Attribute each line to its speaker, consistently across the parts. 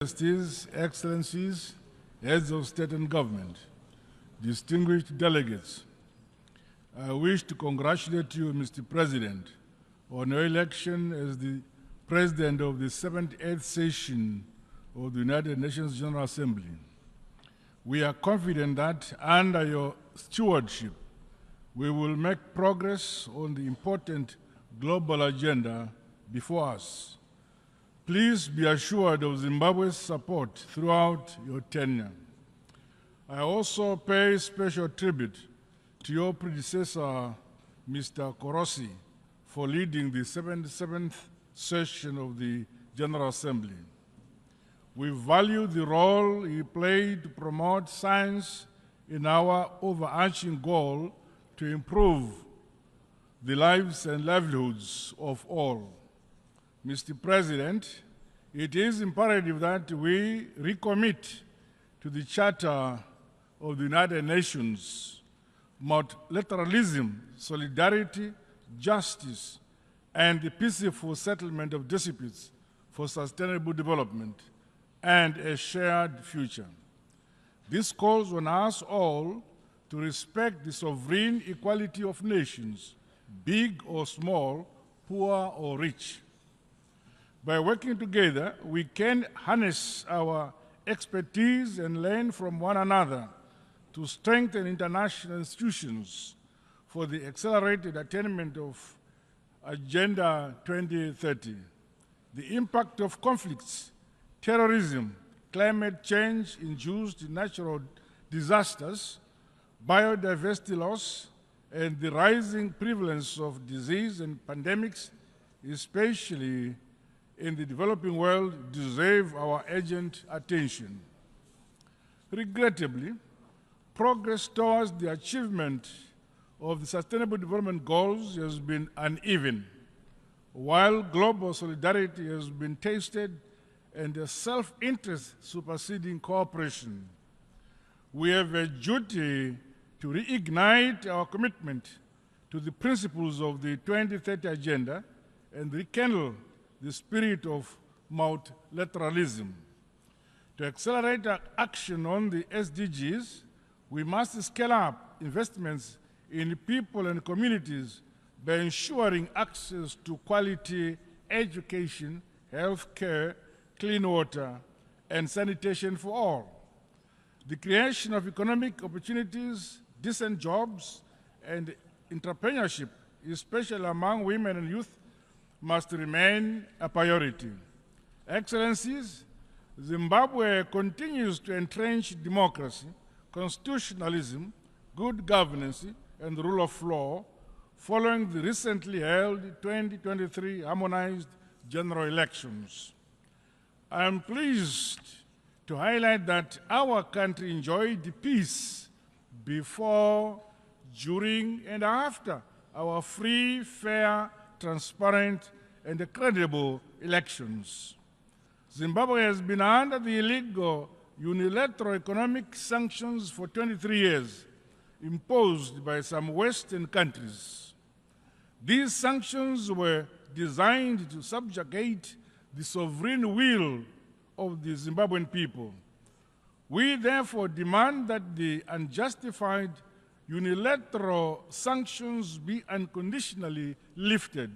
Speaker 1: Majesties, Excellencies, Heads of State and Government, distinguished delegates, I wish to congratulate you, Mr. President, on your election as the President of the 78th session of the United Nations General Assembly. We are confident that under your stewardship, we will make progress on the important global agenda before us. Please be assured of Zimbabwe's support throughout your tenure. I also pay special tribute to your predecessor, Mr. Korosi, for leading the 77th session of the General Assembly. We value the role he played to promote science in our overarching goal to improve the lives and livelihoods of all. Mr. President, it is imperative that we recommit to the Charter of the United Nations, multilateralism, solidarity, justice, and the peaceful settlement of disputes for sustainable development and a shared future. This calls on us all to respect the sovereign equality of nations, big or small, poor or rich. By working together, we can harness our expertise and learn from one another to strengthen international institutions for the accelerated attainment of Agenda 2030. The impact of conflicts, terrorism, climate change-induced natural disasters, biodiversity loss, and the rising prevalence of disease and pandemics, especially in the developing world, deserve our urgent attention. Regrettably, progress towards the achievement of the Sustainable Development Goals has been uneven, while global solidarity has been tested and a self-interest superseding cooperation. We have a duty to reignite our commitment to the principles of the 2030 Agenda and rekindle the spirit of multilateralism. To accelerate our action on the SDGs, we must scale up investments in people and communities by ensuring access to quality education, health care, clean water, and sanitation for all. The creation of economic opportunities, decent jobs, and entrepreneurship, especially among women and youth, must remain a priority. Excellencies, Zimbabwe continues to entrench democracy, constitutionalism, good governance, and the rule of law following the recently held 2023 harmonized general elections. I am pleased to highlight that our country enjoyed peace before, during, and after our free, fair, transparent, and credible elections. Zimbabwe has been under the illegal unilateral economic sanctions for 23 years, imposed by some Western countries. These sanctions were designed to subjugate the sovereign will of the Zimbabwean people. We therefore demand that the unjustified unilateral sanctions be unconditionally lifted,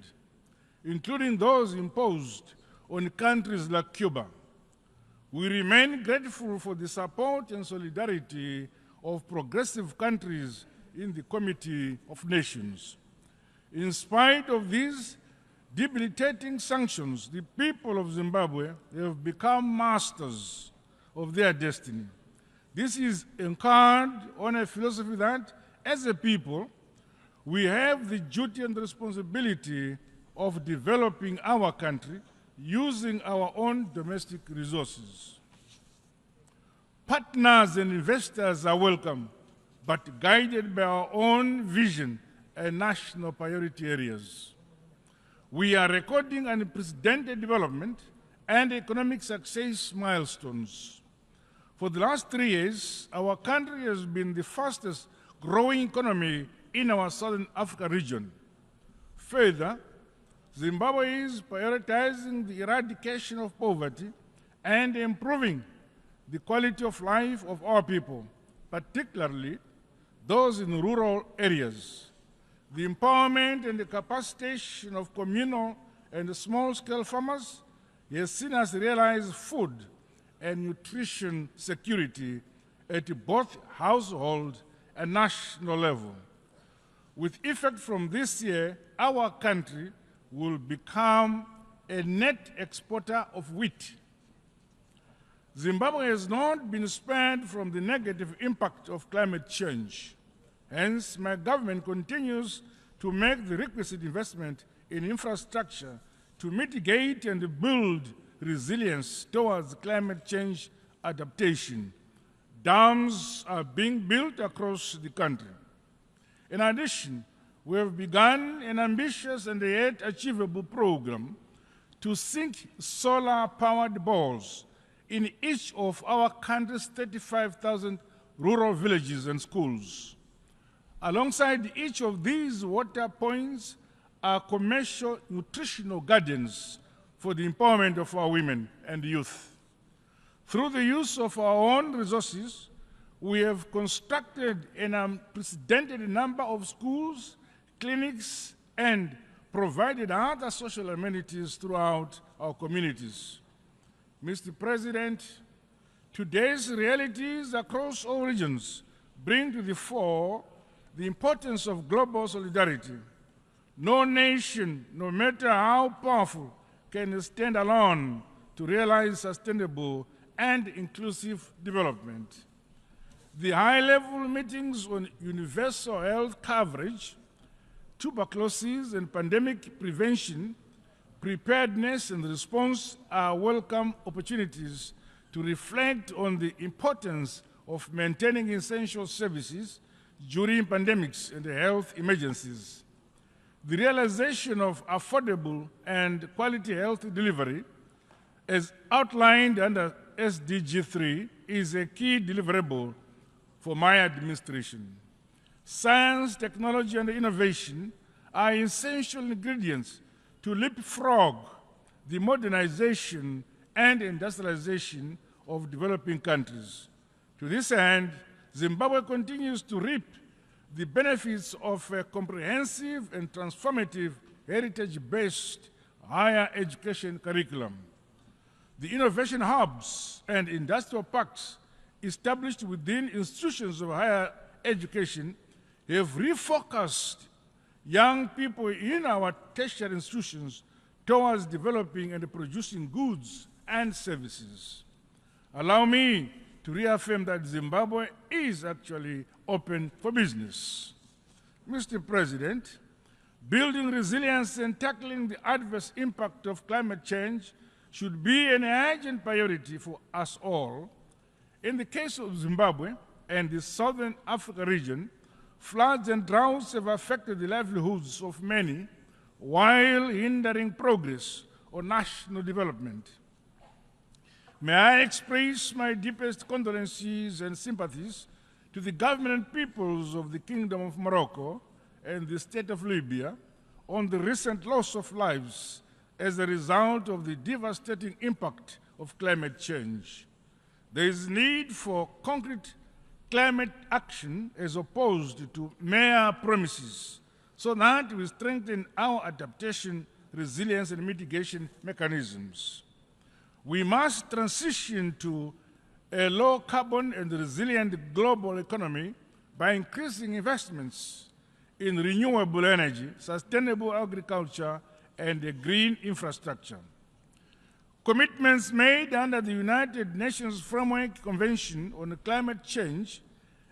Speaker 1: including those imposed on countries like Cuba. We remain grateful for the support and solidarity of progressive countries in the Committee of Nations. In spite of these debilitating sanctions, the people of Zimbabwe have become masters of their destiny. This is anchored on a philosophy that, as a people, we have the duty and responsibility of developing our country using our own domestic resources. Partners and investors are welcome, but guided by our own vision and national priority areas. We are recording unprecedented development and economic success milestones. For the last 3 years, our country has been the fastest growing economy in our Southern Africa region. Further, Zimbabwe is prioritizing the eradication of poverty and improving the quality of life of our people, particularly those in rural areas. The empowerment and the capacitation of communal and small-scale farmers has seen us realize food and nutrition security at both household and national level. With effect from this year, our country will become a net exporter of wheat. Zimbabwe has not been spared from the negative impact of climate change. Hence, my government continues to make the requisite investment in infrastructure to mitigate and build resilience towards climate change adaptation. Dams are being built across the country. In addition, we have begun an ambitious and yet achievable program to sink solar-powered balls in each of our country's 35,000 rural villages and schools. Alongside each of these water points are commercial nutritional gardens for the empowerment of our women and youth. Through the use of our own resources, we have constructed an unprecedented number of schools, clinics, and provided other social amenities throughout our communities. Mr. President, today's realities across all regions bring to the fore the importance of global solidarity. No nation, no matter how powerful, can stand alone to realize sustainable and inclusive development. The high-level meetings on universal health coverage, tuberculosis and pandemic prevention, preparedness and response are welcome opportunities to reflect on the importance of maintaining essential services during pandemics and health emergencies. The realization of affordable and quality health delivery, as outlined under SDG 3, is a key deliverable for my administration. Science, technology, and innovation are essential ingredients to leapfrog the modernization and industrialization of developing countries. To this end, Zimbabwe continues to reap the benefits of a comprehensive and transformative heritage-based higher education curriculum. The innovation hubs and industrial parks established within institutions of higher education have refocused young people in our tertiary institutions towards developing and producing goods and services. Allow me to reaffirm that Zimbabwe is actually open for business. Mr. President, building resilience and tackling the adverse impact of climate change should be an urgent priority for us all. In the case of Zimbabwe and the Southern Africa region, floods and droughts have affected the livelihoods of many while hindering progress on national development. May I express my deepest condolences and sympathies to the government and peoples of the Kingdom of Morocco and the state of Libya on the recent loss of lives as a result of the devastating impact of climate change. There is need for concrete climate action as opposed to mere promises, so that we strengthen our adaptation, resilience, and mitigation mechanisms. We must transition to a low-carbon and resilient global economy by increasing investments in renewable energy, sustainable agriculture, and green infrastructure. Commitments made under the United Nations Framework Convention on Climate Change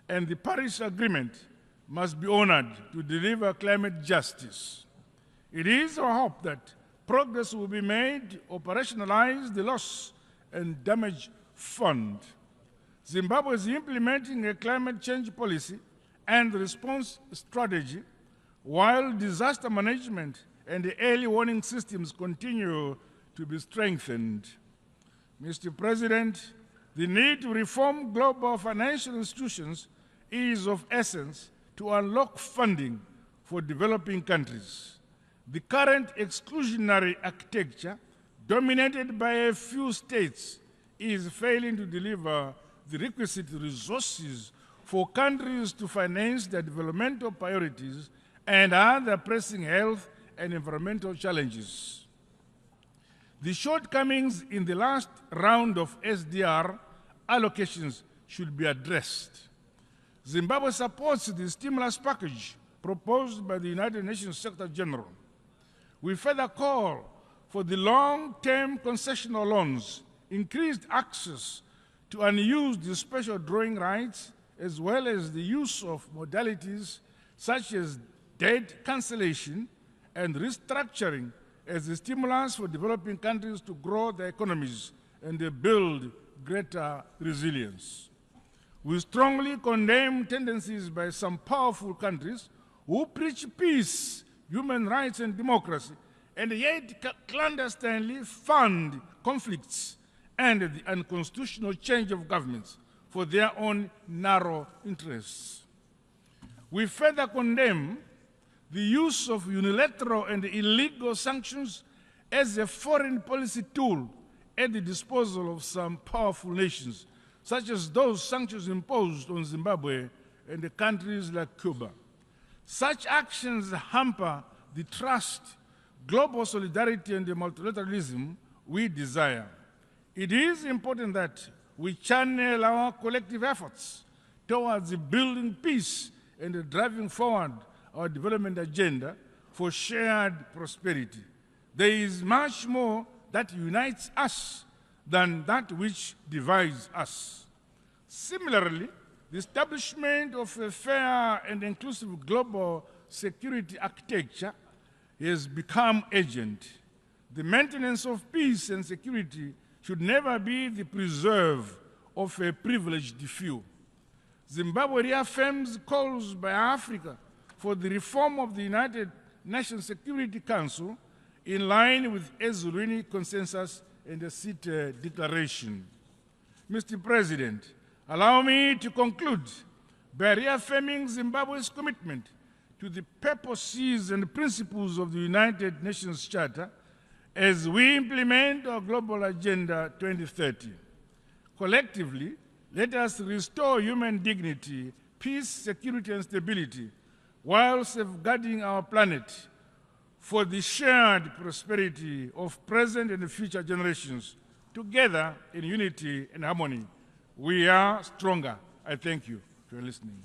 Speaker 1: and the Paris Agreement must be honored to deliver climate justice. It is our hope that progress will be made to operationalize the loss and damage fund. Zimbabwe is implementing a climate change policy and response strategy, while disaster management and the early warning systems continue to be strengthened. Mr. President, the need to reform global financial institutions is of essence to unlock funding for developing countries. The current exclusionary architecture, dominated by a few states, is failing to deliver the requisite resources for countries to finance their developmental priorities and other pressing health and environmental challenges. The shortcomings in the last round of SDR allocations should be addressed. Zimbabwe supports the stimulus package proposed by the United Nations Secretary General. We further call for the long-term concessional loans, increased access to unused special drawing rights, as well as the use of modalities such as debt cancellation and restructuring as a stimulus for developing countries to grow their economies and build greater resilience. We strongly condemn tendencies by some powerful countries who preach peace, human rights, and democracy, and yet clandestinely fund conflicts and the unconstitutional change of governments for their own narrow interests. We further condemn the use of unilateral and illegal sanctions as a foreign policy tool at the disposal of some powerful nations, such as those sanctions imposed on Zimbabwe and the countries like Cuba. Such actions hamper the trust, global solidarity, and the multilateralism we desire. It is important that we channel our collective efforts towards building peace and driving forward our development agenda for shared prosperity. There is much more that unites us than that which divides us. Similarly, the establishment of a fair and inclusive global security architecture has become urgent. The maintenance of peace and security should never be the preserve of a privileged few. Zimbabwe reaffirms calls by Africa for the reform of the United Nations Security Council in line with Ezulwini Consensus and the CITE Declaration. Mr. President, allow me to conclude by reaffirming Zimbabwe's commitment to the purposes and principles of the United Nations Charter as we implement our Global Agenda 2030. Collectively, let us restore human dignity, peace, security, and stability, while safeguarding our planet for the shared prosperity of present and future generations. Together, in unity and harmony, we are stronger. I thank you for listening.